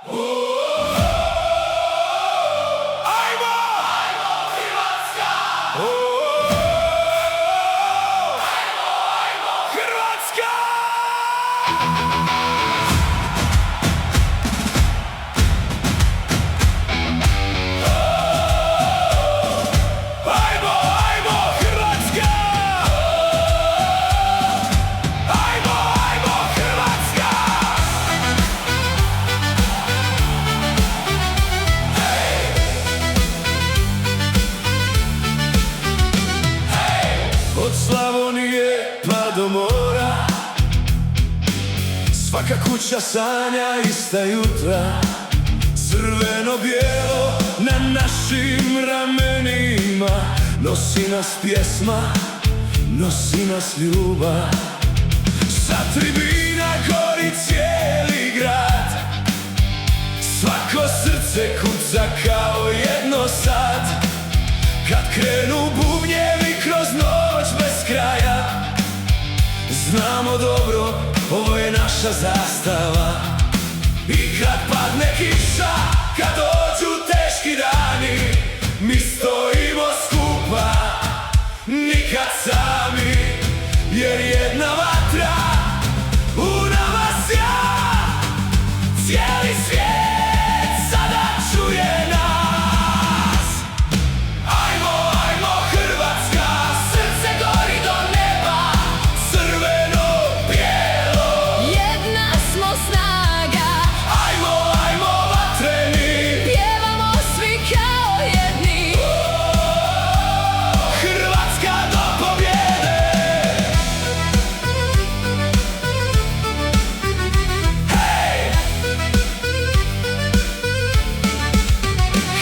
Ajmo! Ajmo Hrvatska! Ajmo Hrvatska! Od Slavonije pa do mora, svaka kuća sanja ista jutra. Crveno-bijelo na našim ramenima, nosi nas pjesma, nosi nas ljubav. Sa tribina gori cijeli grad, svako srce kuca kao jedno sad. Kad krenu bubnjevi kroz noć bez kraja, znamo dobro, ovo je naša zastava. I kad padne kiša, kad dođu teški dani, mi stojimo skupa, nikad sami. Jer jedna vatra u nama sja, cijeli svijet sada čuje nas.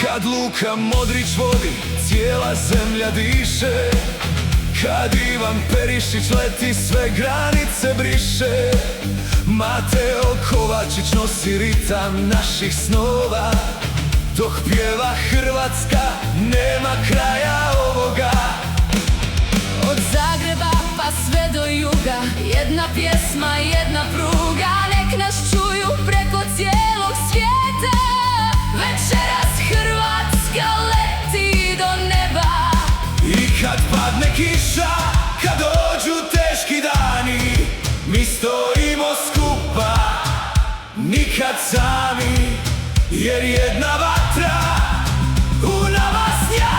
Kad Luka Modrić vodi, cijela zemlja diše. Kad Ivan Perišić leti, sve granice briše. Mateo Kovačić nosi ritam naših snova. Dok pjeva Hrvatska, nema kraja ovoga. Od Zagreba pa sve do juga, jedna pjesma, jedna pruga. Nek nas čuju preko cijelog svijeta. Večeras Hrvatska leti do neba. I kad padne kiša, kad dođu teški dani, mi stojimo skupa, nikad sami. Jer jedna vatra u nama snja,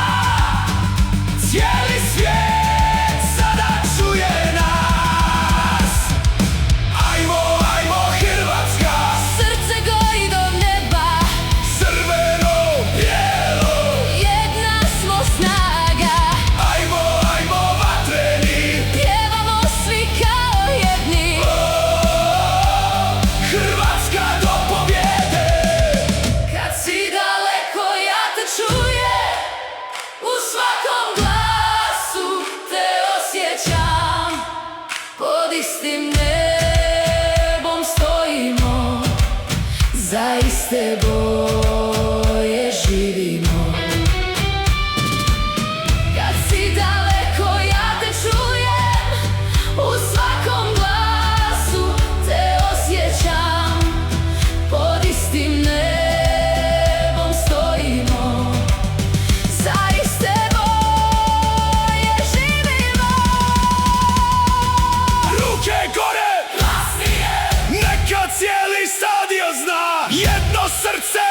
cijeli svijet sada čuje nas. Ajmo, ajmo Hrvatska, srce gori do neba. Crveno, bijelo, jedna smo snaga. ajmo, ajmo vatreni, Pjevamo svi kao jedni. Hrvatska do pobjede. Kad si daleko ja te čujem, u svakom glasu te osjećam. Pod istim nebom stojimo, za iste boje živimo. Kad si daleko ja te čujem, u svakom glasu te osjećam. Pod istim nebom stojimo, za iste boje živimo. Ruke gore, Glasnije, neka cijeli stadion zna, jedno srce,